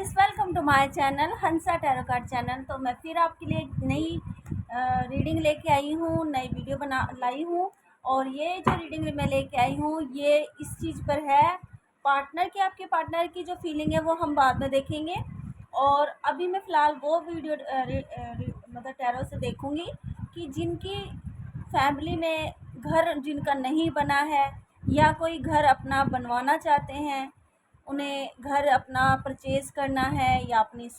Guys, welcome to my channel Hansa tarot card channel. तो मैं फिर आपके लिए एक नई रीडिंग लेके आई हूँ, नई वीडियो बना लाई हूँ। और ये जो रीडिंग मैं लेके आई हूँ ये इस चीज़ पर है, पार्टनर की, आपके पार्टनर की जो फीलिंग है वो हम बाद में देखेंगे। और अभी मैं फ़िलहाल वो वीडियो मतलब टैरो से देखूँगी कि जिनकी फैमिली में घर जिनका नहीं बना है या कोई घर अपना बनवाना चाहते हैं, उन्हें घर अपना परचेज़ करना है या अपनी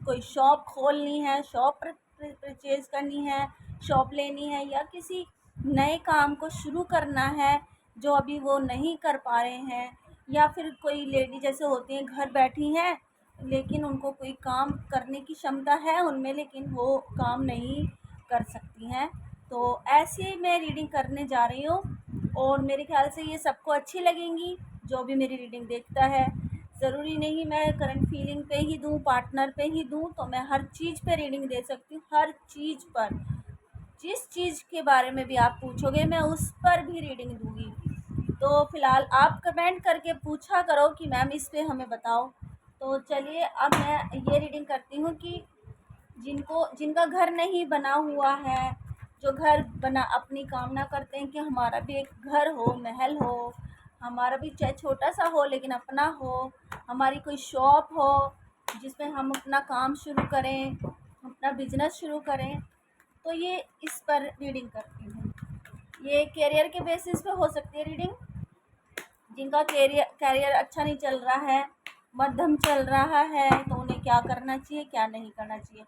कोई शॉप खोलनी है, शॉप परचेज़ करनी है, शॉप लेनी है या किसी नए काम को शुरू करना है जो अभी वो नहीं कर पा रहे हैं। या फिर कोई लेडी जैसे होती हैं घर बैठी हैं लेकिन उनको कोई काम करने की क्षमता है उनमें, लेकिन वो काम नहीं कर सकती हैं। तो ऐसी मैं रीडिंग करने जा रही हूँ और मेरे ख्याल से ये सबको अच्छी लगेंगी जो भी मेरी रीडिंग देखता है। ज़रूरी नहीं मैं करंट फीलिंग पे ही दूँ, पार्टनर पे ही दूँ, तो मैं हर चीज़ पे रीडिंग दे सकती हूँ। हर चीज़ पर, जिस चीज़ के बारे में भी आप पूछोगे मैं उस पर भी रीडिंग दूँगी। तो फ़िलहाल आप कमेंट करके पूछा करो कि मैम इस पे हमें बताओ। तो चलिए अब मैं ये रीडिंग करती हूँ कि जिनका घर नहीं बना हुआ है, जो घर बना अपनी कामना करते हैं कि हमारा भी एक घर हो, महल हो, हमारा भी चाहे छोटा सा हो लेकिन अपना हो, हमारी कोई शॉप हो जिसमें हम अपना काम शुरू करें, अपना बिजनेस शुरू करें। तो ये इस पर रीडिंग करती हूँ। ये कैरियर के बेसिस पे हो सकती है रीडिंग। जिनका कैरियर अच्छा नहीं चल रहा है, मध्यम चल रहा है, तो उन्हें क्या करना चाहिए, क्या नहीं करना चाहिए।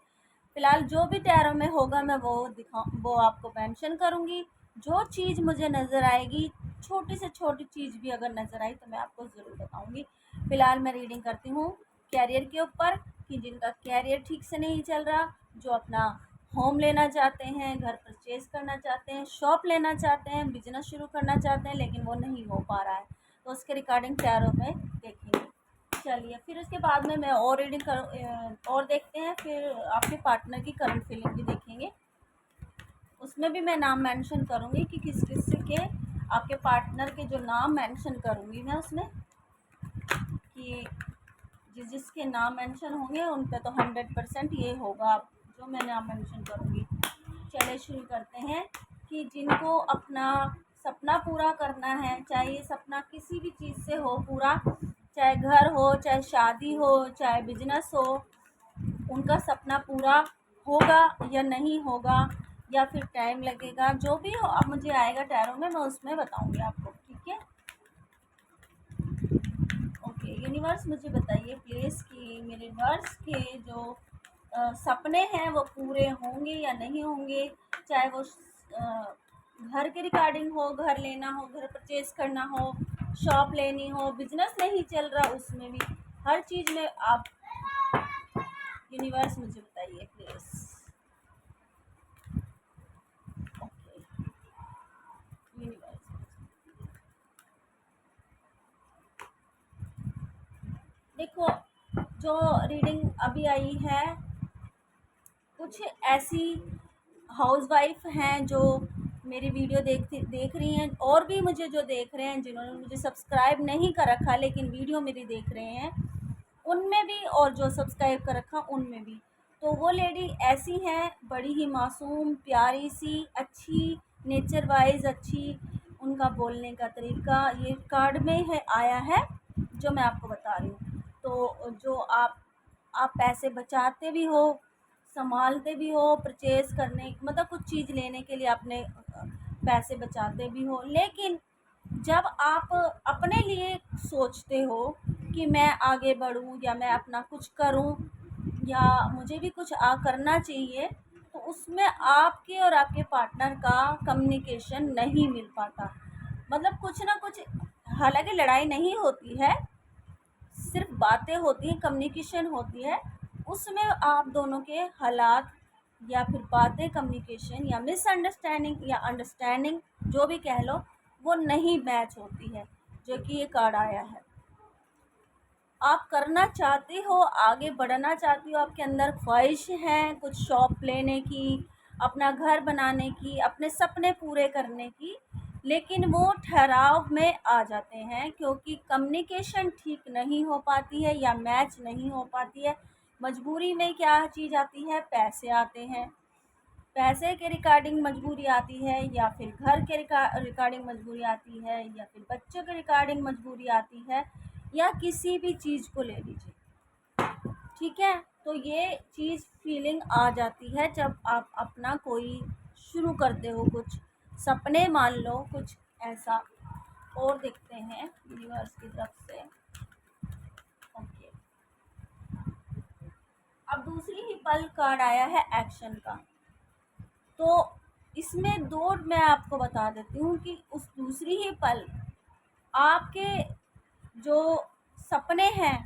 फ़िलहाल जो भी टैरो में होगा मैं वो आपको मेंशन करूँगी। जो चीज़ मुझे नज़र आएगी, छोटी से छोटी चीज़ भी अगर नज़र आई तो मैं आपको ज़रूर बताऊँगी। फ़िलहाल मैं रीडिंग करती हूँ कैरियर के ऊपर कि जिनका कैरियर ठीक से नहीं चल रहा, जो अपना होम लेना चाहते हैं, घर परचेज़ करना चाहते हैं, शॉप लेना चाहते हैं, बिज़नेस शुरू करना चाहते हैं लेकिन वो नहीं हो पा रहा है, तो उसके रिगार्डिंग टैरो में देखेंगे। चलिए फिर उसके बाद में मैं और रीडिंग और देखते हैं, फिर आपके पार्टनर की करंट फीलिंग भी देखेंगे। उसमें भी मैं नाम मेंशन करूँगी कि किस किस के आपके पार्टनर के जो नाम मेंशन करूँगी मैं उसमें, कि जिसके नाम मेंशन होंगे उन पे तो 100% ये होगा जो मैं नाम मेंशन करूँगी। चलिए शुरू करते हैं कि जिनको अपना सपना पूरा करना है, चाहे ये सपना किसी भी चीज़ से हो पूरा, चाहे घर हो, चाहे शादी हो, चाहे बिजनेस हो, उनका सपना पूरा होगा या नहीं होगा या फिर टाइम लगेगा, जो भी हो अब मुझे आएगा टैरो में मैं उसमें बताऊंगी आपको, ठीक है। ओके यूनिवर्स, मुझे बताइए प्लीज़ कि मेरे वर्स के जो सपने हैं वो पूरे होंगे या नहीं होंगे, चाहे वो घर के रिगार्डिंग हो, घर लेना हो, घर परचेज करना हो, शॉप लेनी हो, बिजनेस नहीं चल रहा उसमें भी, हर चीज़ में आप यूनिवर्स मुझे बताइए प्लीज़। ओके यूनिवर्स, देखो जो रीडिंग अभी आई है, कुछ ऐसी हाउसवाइफ हैं जो मेरी वीडियो देख रही हैं, और भी मुझे जो देख रहे हैं, जिन्होंने मुझे सब्सक्राइब नहीं कर रखा लेकिन वीडियो मेरी देख रहे हैं, उनमें भी, और जो सब्सक्राइब कर रखा उनमें भी। तो वो लेडी ऐसी हैं, बड़ी ही मासूम, प्यारी सी, अच्छी, नेचर वाइज अच्छी, उनका बोलने का तरीका ये कार्ड में है आया है जो मैं आपको बता रही हूँ। तो जो आप पैसे बचाते भी हो, संभालते भी हो, परचेज़ करने मतलब कुछ चीज़ लेने के लिए अपने पैसे बचाते भी हो, लेकिन जब आप अपने लिए सोचते हो कि मैं आगे बढ़ूं या मैं अपना कुछ करूं या मुझे भी कुछ करना चाहिए, तो उसमें आपके और आपके पार्टनर का कम्युनिकेशन नहीं मिल पाता। मतलब कुछ ना कुछ, हालांकि लड़ाई नहीं होती है, सिर्फ बातें होती हैं, कम्युनिकेशन होती है, उसमें आप दोनों के हालात या फिर बातें, कम्युनिकेशन या मिसअंडरस्टैंडिंग या अंडरस्टैंडिंग जो भी कह लो, वो नहीं मैच होती है, जो कि ये कार्ड आया है। आप करना चाहते हो, आगे बढ़ना चाहती हो, आपके अंदर ख्वाहिश है कुछ शॉप लेने की, अपना घर बनाने की, अपने सपने पूरे करने की, लेकिन वो ठहराव में आ जाते हैं क्योंकि कम्युनिकेशन ठीक नहीं हो पाती है या मैच नहीं हो पाती है। मजबूरी में क्या चीज़ आती है, पैसे आते हैं, पैसे के रिगार्डिंग मजबूरी आती है, या फिर घर के रिगार्डिंग मजबूरी आती है, या फिर बच्चों के रिगार्डिंग मजबूरी आती है, या किसी भी चीज़ को ले लीजिए, ठीक है। तो ये चीज़ फीलिंग आ जाती है जब आप अपना कोई शुरू करते हो, कुछ सपने मान लो कुछ ऐसा। और देखते हैं यूनिवर्स की तरफ से। ओके, अब दूसरी ही पल कार्ड आया है एक्शन का। तो इसमें दो मैं आपको बता देती हूँ कि उस दूसरी ही पल आपके जो सपने हैं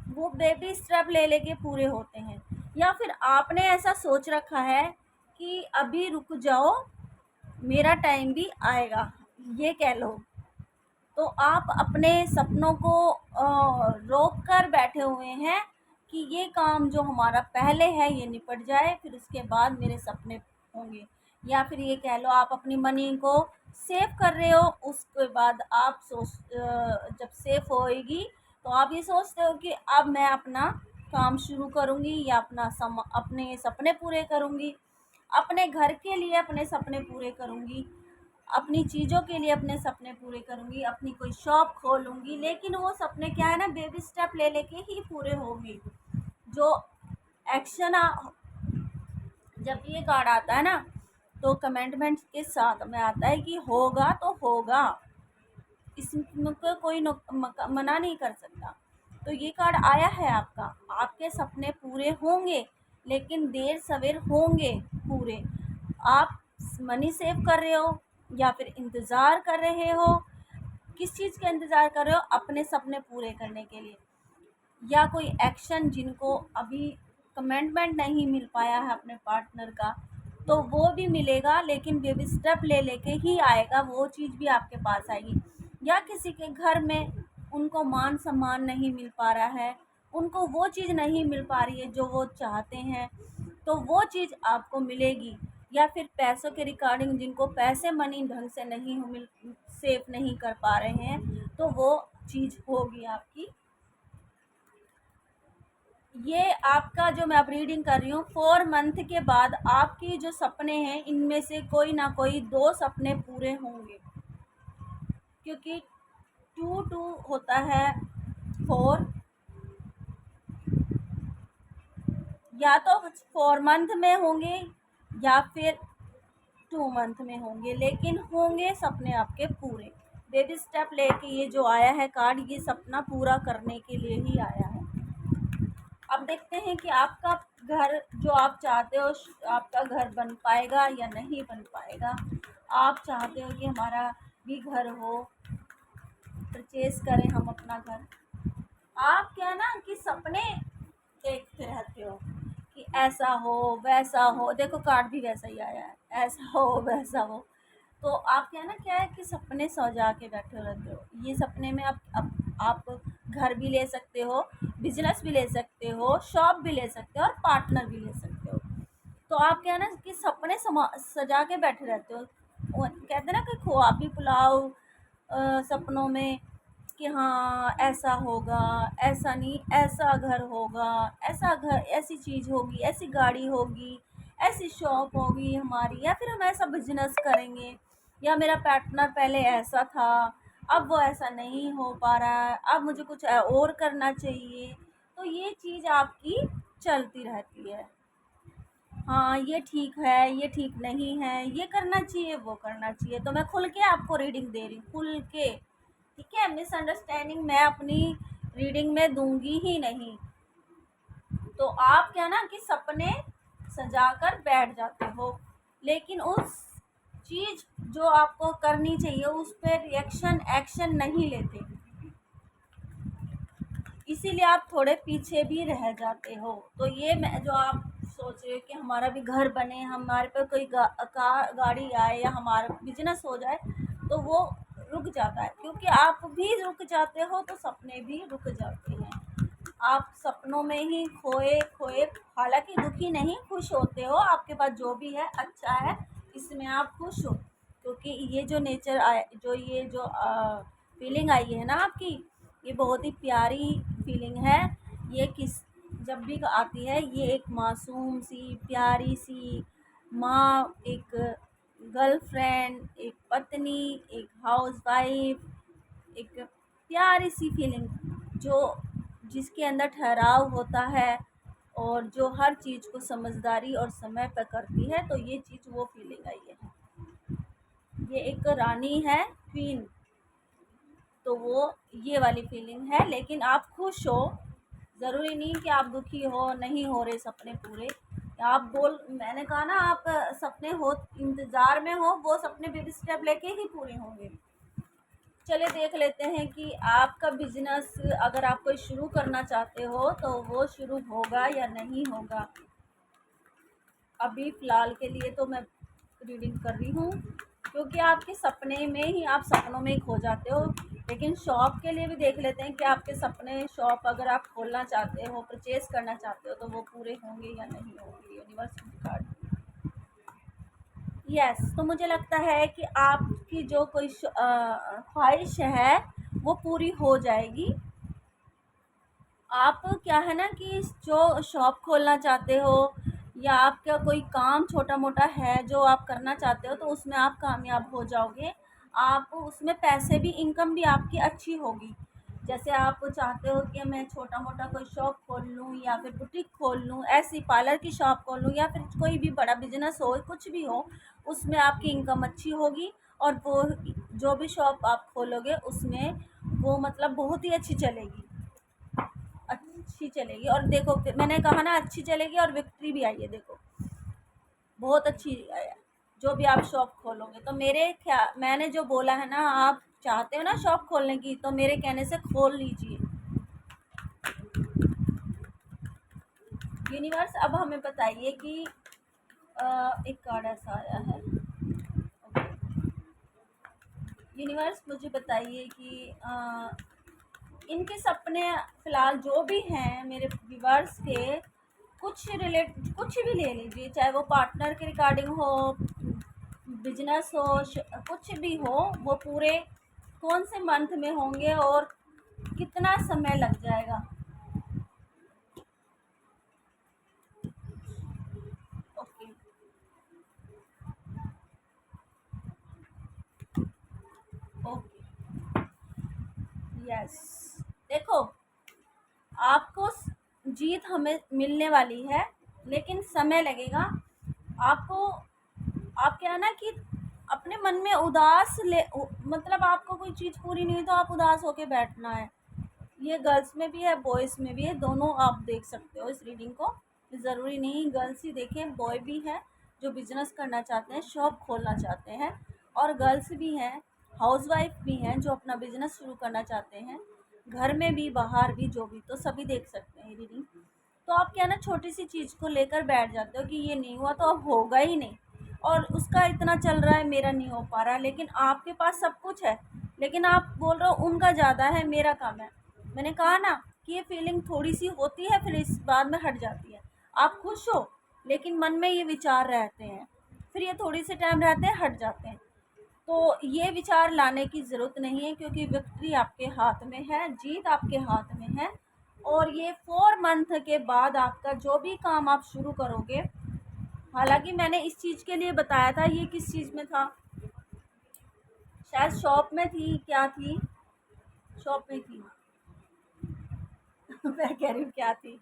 वो बेबी स्टेप ले लेके पूरे होते हैं, या फिर आपने ऐसा सोच रखा है कि अभी रुक जाओ मेरा टाइम भी आएगा, ये कह लो। तो आप अपने सपनों को रोक कर बैठे हुए हैं कि ये काम जो हमारा पहले है ये निपट जाए, फिर उसके बाद मेरे सपने होंगे। या फिर ये कह लो आप अपनी मनी को सेव कर रहे हो, उसके बाद आप जब सेव होएगी तो आप ये सोचते हो कि अब मैं अपना काम शुरू करूँगी या अपने सपने पूरे करूँगी, अपने घर के लिए अपने सपने पूरे करूँगी, अपनी चीज़ों के लिए अपने सपने पूरे करूँगी, अपनी कोई शॉप खोलूँगी। लेकिन वो सपने क्या है ना, बेबी स्टेप ले लेके ही पूरे होंगे। जो एक्शन जब ये कार्ड आता है ना, तो कमिटमेंट के साथ में आता है कि होगा तो होगा, इसमें कोई मना नहीं कर सकता। तो ये कार्ड आया है आपका, आपके सपने पूरे होंगे, लेकिन देर सवेर होंगे पूरे। आप मनी सेव कर रहे हो या फिर इंतज़ार कर रहे हो, किस चीज़ का इंतज़ार कर रहे हो, अपने सपने पूरे करने के लिए, या कोई एक्शन जिनको अभी कमिटमेंट नहीं मिल पाया है अपने पार्टनर का, तो वो भी मिलेगा, लेकिन बेबी स्टेप ले लेके ही आएगा, वो चीज़ भी आपके पास आएगी। या किसी के घर में उनको मान सम्मान नहीं मिल पा रहा है, उनको वो चीज़ नहीं मिल पा रही है जो वो चाहते हैं, तो वो चीज़ आपको मिलेगी। या फिर पैसों के रिगार्डिंग जिनको पैसे मनी ढंग से नहीं मिल सेव नहीं कर पा रहे हैं, तो वो चीज़ होगी आपकी। ये आपका जो मैं अब रीडिंग कर रही हूँ 4 मंथ के बाद आपकी जो सपने हैं इनमें से कोई ना कोई 2 सपने पूरे होंगे, क्योंकि 2 होता है 4, या तो 4 मंथ में होंगे या फिर 2 मंथ में होंगे, लेकिन होंगे सपने आपके पूरे। बेबी स्टेप लेके ये जो आया है कार्ड, ये सपना पूरा करने के लिए ही आया है। अब देखते हैं कि आपका घर जो आप चाहते हो, आपका घर बन पाएगा या नहीं बन पाएगा। आप चाहते हो कि हमारा भी घर हो, परचेज करें हम अपना घर। आप क्या ना कि सपने देखते रहते हो कि ऐसा हो वैसा हो, देखो कार्ड भी वैसा ही आया है, ऐसा हो वैसा हो। तो आप क्या है कि सपने सजा के बैठे रहते हो। ये सपने में आप घर भी ले सकते हो, बिजनेस भी ले सकते हो, शॉप भी ले सकते हो और पार्टनर भी ले सकते हो। तो आप क्या है ना कि सपने सजा के बैठे रहते हो। कहते हैं ना कि ख्वाबी पुलाव सपनों में, कि हाँ ऐसा होगा, ऐसा नहीं, ऐसा घर होगा, ऐसा घर, ऐसी चीज़ होगी, ऐसी गाड़ी होगी, ऐसी शॉप होगी हमारी, या फिर हम ऐसा बिजनेस करेंगे, या मेरा पार्टनर पहले ऐसा था अब वो ऐसा नहीं हो पा रहा है, अब मुझे कुछ और करना चाहिए। तो ये चीज़ आपकी चलती रहती है। हाँ ये ठीक है, ये ठीक नहीं है, ये करना चाहिए, वो करना चाहिए। तो मैं खुल के आपको रीडिंग दे रही हूँ, खुल के, ठीक है। मिसअंडरस्टैंडिंग मैं अपनी रीडिंग में दूंगी ही नहीं। तो आप क्या ना कि सपने सजा कर बैठ जाते हो, लेकिन उस चीज़ जो आपको करनी चाहिए उस पर रिएक्शन एक्शन नहीं लेते, इसीलिए आप थोड़े पीछे भी रह जाते हो। तो ये मैं जो आप सोच रहे हो कि हमारा भी घर बने, हमारे पे कोई गाड़ी आए या हमारा बिजनेस हो जाए, तो वो रुक जाता है, क्योंकि आप भी रुक जाते हो तो सपने भी रुक जाते हैं। आप सपनों में ही खोए खोए, हालांकि दुखी नहीं, खुश होते हो, आपके पास जो भी है अच्छा है, इसमें आप खुश हो। क्योंकि ये जो नेचर आए, जो ये जो फीलिंग आई है ना आपकी, ये बहुत ही प्यारी फीलिंग है। ये किस जब भी आती है, ये एक मासूम सी प्यारी सी माँ, एक गर्लफ्रेंड, एक पत्नी, एक हाउसवाइफ, एक प्यारी सी फीलिंग जो जिसके अंदर ठहराव होता है और जो हर चीज़ को समझदारी और समय पर करती है, तो ये चीज़ वो फीलिंग आई है। ये एक रानी है, क्वीन, तो वो ये वाली फीलिंग है। लेकिन आप खुश हो, ज़रूरी नहीं कि आप दुखी हो, नहीं हो रहे सपने पूरे। आप बोल मैंने कहा ना, आप सपने हो इंतज़ार में हो, वो सपने बेबी स्टेप लेके ही पूरे होंगे। चलिए देख लेते हैं कि आपका बिजनेस अगर आप कोई शुरू करना चाहते हो तो वो शुरू होगा या नहीं होगा। अभी फ़िलहाल के लिए तो मैं रीडिंग कर रही हूँ, क्योंकि आपके सपने में ही आप सपनों में ही खो जाते हो। लेकिन शॉप के लिए भी देख लेते हैं कि आपके सपने शॉप अगर आप खोलना चाहते हो, परचेज़ करना चाहते हो, तो वो पूरे होंगे या नहीं होंगे। Universe card, yes. तो मुझे लगता है कि आपकी जो कोई ख्वाहिश है वो पूरी हो जाएगी। आप क्या है ना कि जो शॉप खोलना चाहते हो या आपका कोई काम छोटा मोटा है जो आप करना चाहते हो, तो उसमें आप कामयाब हो जाओगे। आप उसमें पैसे भी, इनकम भी आपकी अच्छी होगी। जैसे आप चाहते हो कि मैं छोटा मोटा कोई शॉप खोल लूँ या फिर बुटीक खोल लूँ, ऐसी पार्लर की शॉप खोल लूँ, या फिर कोई भी बड़ा बिजनेस हो, कुछ भी हो, उसमें आपकी इनकम अच्छी होगी। और वो जो भी शॉप आप खोलोगे उसमें वो मतलब बहुत ही अच्छी चलेगी, अच्छी चलेगी। और देखो मैंने कहा ना अच्छी चलेगी, और विक्ट्री भी आई है, देखो बहुत अच्छी है। जो भी आप शॉप खोलोगे, तो मैंने जो बोला है ना, आप चाहते हो ना शॉप खोलने की, तो मेरे कहने से खोल लीजिए। यूनिवर्स अब हमें बताइए कि एक कार्ड ऐसा आया है। यूनिवर्स मुझे बताइए कि इनके सपने फ़िलहाल जो भी हैं मेरे व्यूवर्स के, कुछ भी ले लीजिए, चाहे वो पार्टनर के रिगार्डिंग हो, बिजनेस हो, कुछ भी हो, वो पूरे कौन से मंथ में होंगे और कितना समय लग जाएगा। Okay, okay, yes. देखो, आपको जीत हमें मिलने वाली है, लेकिन समय लगेगा आपको। आप क्या है ना कि अपने मन में उदास मतलब आपको कोई चीज़ पूरी नहीं, तो आप उदास होके बैठना है। ये गर्ल्स में भी है, बॉयज़ में भी है, दोनों आप देख सकते हो इस रीडिंग को। ज़रूरी नहीं गर्ल्स ही देखें, बॉय भी है जो बिजनेस करना चाहते हैं, शॉप खोलना चाहते हैं, और गर्ल्स भी हैं, हाउसवाइफ भी हैं जो अपना बिजनेस शुरू करना चाहते हैं, घर में भी बाहर भी, जो भी, तो सभी देख सकते हैं ये रीडिंग। तो आप क्या ना छोटी सी चीज़ को लेकर बैठ जाते हो कि ये नहीं हुआ तो अब होगा ही नहीं, और उसका इतना चल रहा है, मेरा नहीं हो पा रहा है। लेकिन आपके पास सब कुछ है, लेकिन आप बोल रहे हो उनका ज़्यादा है, मेरा कम है। मैंने कहा ना कि ये फीलिंग थोड़ी सी होती है, फिर इस बाद में हट जाती है। आप खुश हो, लेकिन मन में ये विचार रहते हैं, फिर ये थोड़ी सी टाइम रहते हैं, हट जाते हैं। तो ये विचार लाने की ज़रूरत नहीं है, क्योंकि विक्ट्री आपके हाथ में है, जीत आपके हाथ में है। और ये 4 मंथ के बाद आपका जो भी काम आप शुरू करोगे, हालांकि मैंने इस चीज़ के लिए बताया था, ये किस चीज़ में था, शायद शॉप में थी, क्या थी, शॉप में थी। मैं कह रही हूँ क्या थी।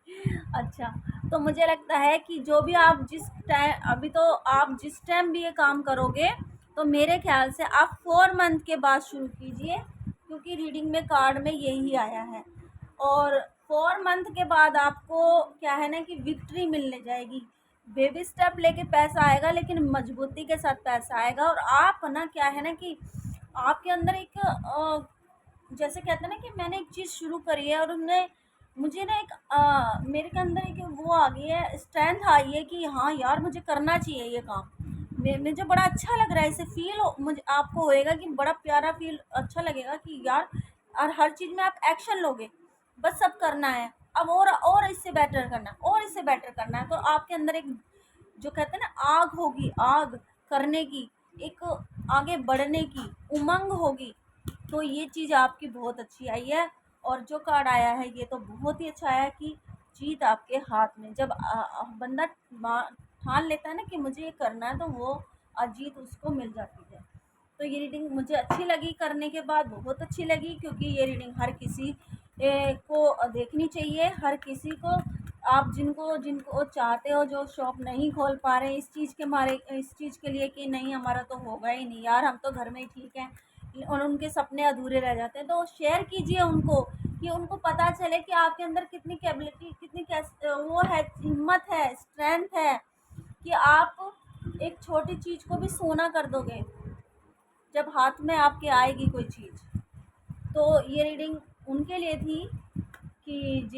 अच्छा, तो मुझे लगता है कि जो भी आप जिस टाइम, अभी तो आप जिस टाइम भी ये काम करोगे, तो मेरे ख्याल से आप 4 मंथ के बाद शुरू कीजिए, क्योंकि रीडिंग में कार्ड में यही आया है। और 4 मंथ के बाद आपको क्या है ना कि विक्ट्री मिलने जाएगी। बेबी स्टेप लेके पैसा आएगा, लेकिन मजबूती के साथ पैसा आएगा। और आप ना क्या है ना कि आपके अंदर एक जैसे कहते हैं ना कि मैंने एक चीज़ शुरू करी है, और उनने मुझे ना एक मेरे के अंदर एक वो आ गई है, स्ट्रेंथ आई है कि हाँ यार मुझे करना चाहिए ये काम। मुझे बड़ा अच्छा लग रहा है, इसे फील हो, मुझे आपको होएगा कि बड़ा प्यारा फील, अच्छा लगेगा कि यार, और हर चीज़ में आप एक्शन लोगे, बस सब करना है अब, और इससे बेटर करना है, और इससे बेटर करना है। तो आपके अंदर एक जो कहते हैं ना आग होगी, आग करने की, एक आगे बढ़ने की उमंग होगी, तो ये चीज़ आपकी बहुत अच्छी आई है। और जो कार्ड आया है ये तो बहुत ही अच्छा आया कि जीत आपके हाथ में। जब बंदा ठान लेता है ना कि मुझे ये करना है, तो वो जीत उसको मिल जाती है। तो ये रीडिंग मुझे अच्छी लगी, करने के बाद बहुत अच्छी लगी, क्योंकि ये रीडिंग हर किसी को देखनी चाहिए। हर किसी को, आप जिनको जिनको चाहते हो, जो शॉप नहीं खोल पा रहे इस चीज़ के मारे, इस चीज़ के लिए कि नहीं हमारा तो होगा ही नहीं यार, हम तो घर में ही ठीक हैं, और उनके सपने अधूरे रह जाते हैं, तो शेयर कीजिए उनको, कि उनको पता चले कि आपके अंदर कितनी कैपेबिलिटी, कितनी वो है, हिम्मत है, स्ट्रेंथ है, कि आप एक छोटी चीज़ को भी सोना कर दोगे जब हाथ में आपके आएगी कोई चीज़। तो ये रीडिंग उनके लिए थी कि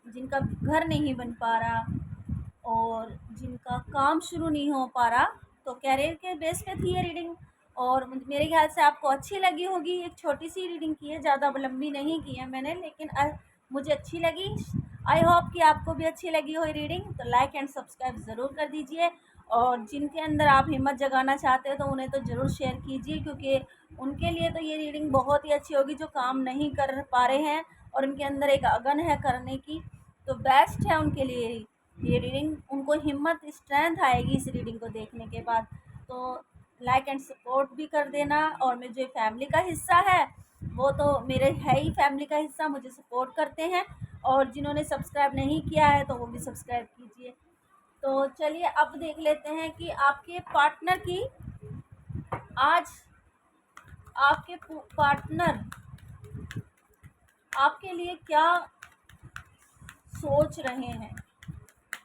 जिनका घर नहीं बन पा रहा, और जिनका काम शुरू नहीं हो पा रहा, तो कैरियर के बेस पे थी ये रीडिंग। और मेरे ख्याल से आपको अच्छी लगी होगी। एक छोटी सी रीडिंग की है, ज़्यादा लंबी नहीं की है मैंने, लेकिन मुझे अच्छी लगी। आई होप कि आपको भी अच्छी लगी हो रीडिंग। तो लाइक एंड सब्सक्राइब ज़रूर कर दीजिए, और जिनके अंदर आप हिम्मत जगाना चाहते हो तो उन्हें तो ज़रूर शेयर कीजिए, क्योंकि उनके लिए तो ये रीडिंग बहुत ही अच्छी होगी, जो काम नहीं कर पा रहे हैं और उनके अंदर एक अगन है करने की, तो बेस्ट है उनके लिए ये रीडिंग। उनको हिम्मत, स्ट्रेंथ आएगी इस रीडिंग को देखने के बाद। तो लाइक एंड सपोर्ट भी कर देना। और मेरे जो फैमिली का हिस्सा है, वो तो मेरे है ही फैमिली का हिस्सा, मुझे सपोर्ट करते हैं। और जिन्होंने सब्सक्राइब नहीं किया है तो वो भी सब्सक्राइब कीजिए। तो चलिए अब देख लेते हैं कि आपके पार्टनर की आज, आपके पार्टनर आपके लिए क्या सोच रहे हैं।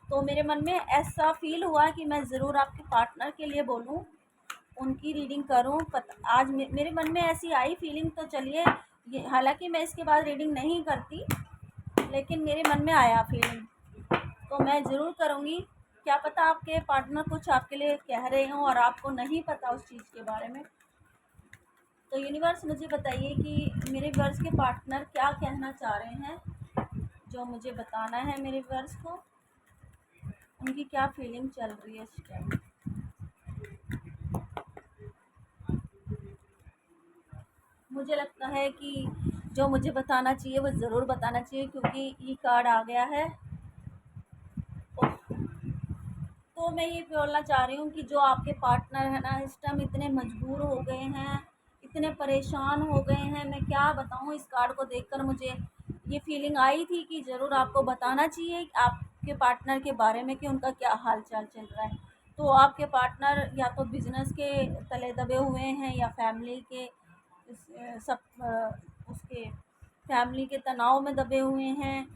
तो मेरे मन में ऐसा फील हुआ कि मैं ज़रूर आपके पार्टनर के लिए बोलूं, उनकी रीडिंग करूं। आज मेरे मन में ऐसी आई फीलिंग। तो चलिए, ये हालांकि मैं इसके बाद रीडिंग नहीं करती, लेकिन मेरे मन में आया फीलिंग, तो मैं ज़रूर करूंगी। क्या पता आपके पार्टनर कुछ आपके लिए कह रहे हों और आपको नहीं पता उस चीज़ के बारे में। तो यूनिवर्स मुझे बताइए कि मेरे वर्स के पार्टनर क्या कहना चाह रहे हैं, जो मुझे बताना है मेरे वर्स को, उनकी क्या फीलिंग चल रही है इस टाइम। मुझे लगता है कि जो मुझे बताना चाहिए वो ज़रूर बताना चाहिए, क्योंकि ये कार्ड आ गया है। तो मैं ये बोलना चाह रही हूँ कि जो आपके पार्टनर है ना, इस टाइम इतने मजबूर हो गए हैं, इतने परेशान हो गए हैं। मैं क्या बताऊँ, इस कार्ड को देखकर मुझे ये फीलिंग आई थी कि ज़रूर आपको बताना चाहिए आपके पार्टनर के बारे में, कि उनका क्या हाल चाल चल रहा है। तो आपके पार्टनर या तो बिजनेस के तले दबे हुए हैं, या फैमिली के उसके फैमिली के तनाव में दबे हुए हैं,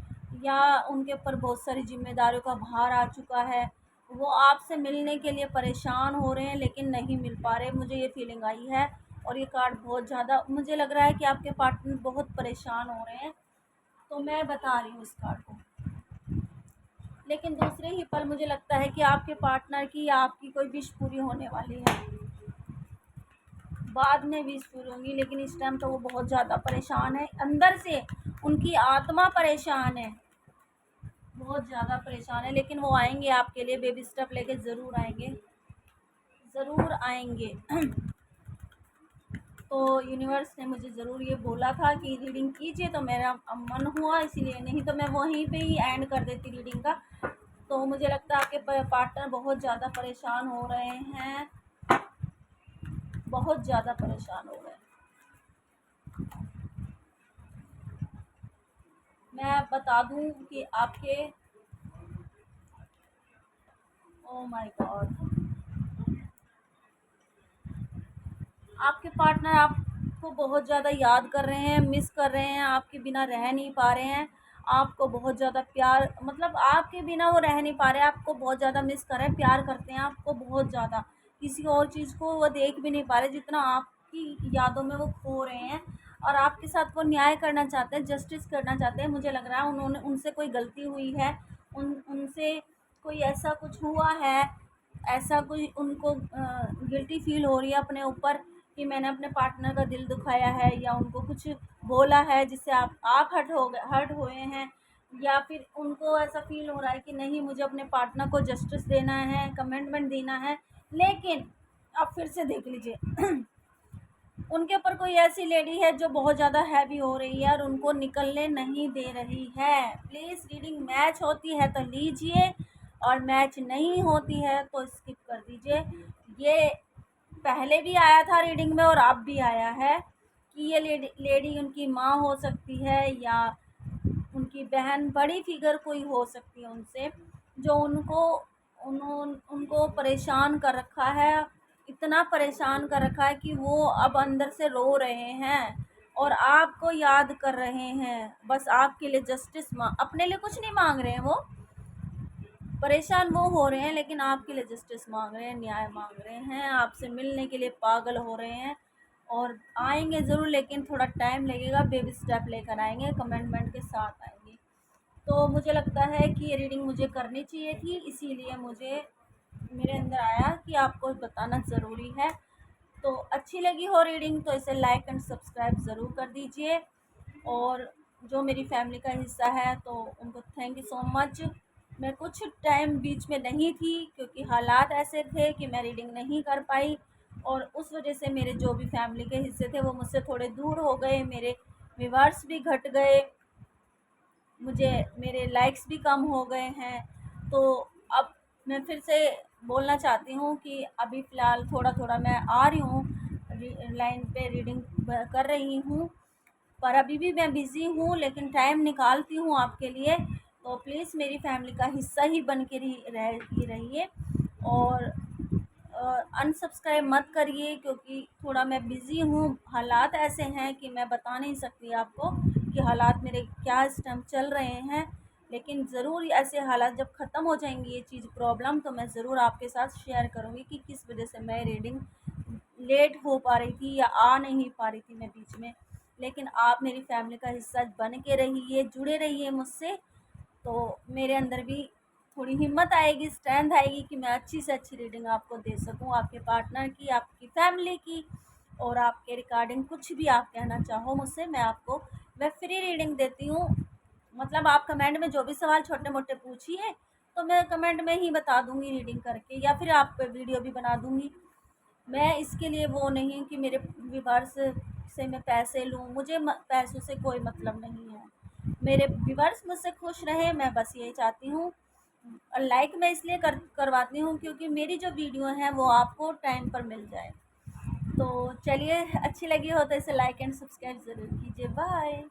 या उनके ऊपर बहुत सारी जिम्मेदारियों का भार आ चुका है। वो आपसे मिलने के लिए परेशान हो रहे हैं, लेकिन नहीं मिल पा रहे। मुझे ये फीलिंग आई है, और ये कार्ड बहुत ज़्यादा मुझे लग रहा है कि आपके पार्टनर बहुत परेशान हो रहे हैं। तो मैं बता रही हूँ इस कार्ड को, लेकिन दूसरे ही पल मुझे लगता है कि आपके पार्टनर की या आपकी कोई विश पूरी होने वाली है। बाद में विश पूरी होंगी, लेकिन इस टाइम तो वो बहुत ज़्यादा परेशान है, अंदर से उनकी आत्मा परेशान है, बहुत ज़्यादा परेशान है। लेकिन वो आएंगे आपके लिए, बेबी स्टेप लेके ज़रूर आएंगे, ज़रूर आएंगे। तो यूनिवर्स ने मुझे ज़रूर ये बोला था कि रीडिंग कीजिए, तो मेरा मन हुआ इसलिए, नहीं तो मैं वहीं पे ही एंड कर देती रीडिंग का। तो मुझे लगता है आपके पार्टनर बहुत ज़्यादा परेशान हो रहे हैं, बहुत ज़्यादा परेशान हो रहे हैं। मैं बता दूं कि आपके, ओ माय गॉड, आपके पार्टनर आपको बहुत ज़्यादा याद कर रहे हैं, मिस कर रहे हैं, आपके बिना रह नहीं पा रहे हैं। आपको बहुत ज़्यादा प्यार, मतलब आपके बिना वो रह नहीं पा रहे, आपको बहुत ज़्यादा मिस कर रहे हैं, प्यार करते हैं आपको बहुत ज़्यादा। किसी और चीज़ को वो देख भी नहीं पा रहे जितना आपकी यादों में वो खो रहे हैं। और आपके साथ वो न्याय करना चाहते हैं, जस्टिस करना चाहते हैं। मुझे लग रहा है उन्होंने, उनसे कोई गलती हुई है, उनसे कोई ऐसा कुछ हुआ है, ऐसा कोई उनको गिल्टी फील हो रही है अपने ऊपर, कि मैंने अपने पार्टनर का दिल दुखाया है, या उनको कुछ बोला है जिससे आप हर्ट हुए हैं। या फिर उनको ऐसा फील हो रहा है कि नहीं, मुझे अपने पार्टनर को जस्टिस देना है, कमिटमेंट देना है। लेकिन आप फिर से देख लीजिए। उनके ऊपर कोई ऐसी लेडी है जो बहुत ज़्यादा हैवी हो रही है और उनको निकलने नहीं दे रही है। प्लीज़ रीडिंग मैच होती है तो लीजिए, और मैच नहीं होती है तो स्किप कर दीजिए। ये पहले भी आया था रीडिंग में और अब भी आया है कि ये लेडी उनकी माँ हो सकती है या उनकी बहन, बड़ी फिगर कोई हो सकती है उनसे, जो उनको परेशान कर रखा है। इतना परेशान कर रखा है कि वो अब अंदर से रो रहे हैं और आपको याद कर रहे हैं। बस आपके लिए जस्टिस अपने लिए कुछ नहीं मांग रहे हैं, वो परेशान वो हो रहे हैं, लेकिन आपके लिए जस्टिस मांग रहे हैं, न्याय मांग रहे हैं, आपसे मिलने के लिए पागल हो रहे हैं। और आएंगे ज़रूर, लेकिन थोड़ा टाइम लगेगा, बेबी स्टेप लेकर आएंगे, कमिटमेंट के साथ आएंगे। तो मुझे लगता है कि ये रीडिंग मुझे करनी चाहिए थी, इसीलिए मुझे मेरे अंदर आया कि आपको बताना ज़रूरी है। तो अच्छी लगी हो रीडिंग तो इसे लाइक एंड सब्सक्राइब ज़रूर कर दीजिए। और जो मेरी फैमिली का हिस्सा है तो उनको थैंक यू सो मच। मैं कुछ टाइम बीच में नहीं थी क्योंकि हालात ऐसे थे कि मैं रीडिंग नहीं कर पाई, और उस वजह से मेरे जो भी फैमिली के हिस्से थे वो मुझसे थोड़े दूर हो गए, मेरे व्यूअर्स भी घट गए, मुझे मेरे लाइक्स भी कम हो गए हैं। तो अब मैं फिर से बोलना चाहती हूँ कि अभी फ़िलहाल थोड़ा थोड़ा मैं आ रही हूँ लाइन पे, रीडिंग कर रही हूँ, पर अभी भी मैं बिज़ी हूँ, लेकिन टाइम निकालती हूँ आपके लिए। तो प्लीज़ मेरी फैमिली का हिस्सा ही बन के रहिए, और अनसब्सक्राइब मत करिए क्योंकि थोड़ा मैं बिज़ी हूँ। हालात ऐसे हैं कि मैं बता नहीं सकती आपको कि हालात मेरे क्या इस टाइम चल रहे हैं, लेकिन ज़रूर ऐसे हालात जब ख़त्म हो जाएंगी ये चीज़ प्रॉब्लम, तो मैं ज़रूर आपके साथ शेयर करूँगी कि किस वजह से मैं रीडिंग लेट हो पा रही थी या आ नहीं पा रही थी मैं बीच में। लेकिन आप मेरी फैमिली का हिस्सा बन के रहिए, जुड़े रहिए मुझसे, तो मेरे अंदर भी थोड़ी हिम्मत आएगी, स्ट्रेंथ आएगी कि मैं अच्छी से अच्छी रीडिंग आपको दे सकूं, आपके पार्टनर की, आपकी फैमिली की, और आपके रिगार्डिंग कुछ भी आप कहना चाहो मुझसे, मैं फ्री रीडिंग देती हूँ। मतलब आप कमेंट में जो भी सवाल छोटे मोटे पूछिए तो मैं कमेंट में ही बता दूंगी रीडिंग करके, या फिर आप पे वीडियो भी बना दूंगी। मैं इसके लिए वो नहीं कि मेरे व्यूवर्स से मैं पैसे लूँ, मुझे पैसों से कोई मतलब नहीं है। मेरे व्यूवर्स मुझसे खुश रहें, मैं बस यही चाहती हूँ। और लाइक मैं इसलिए करवाती हूँ क्योंकि मेरी जो वीडियो है वो आपको टाइम पर मिल जाए। तो चलिए, अच्छी लगी हो तो इसे लाइक एंड सब्सक्राइब ज़रूर कीजिए। बाय।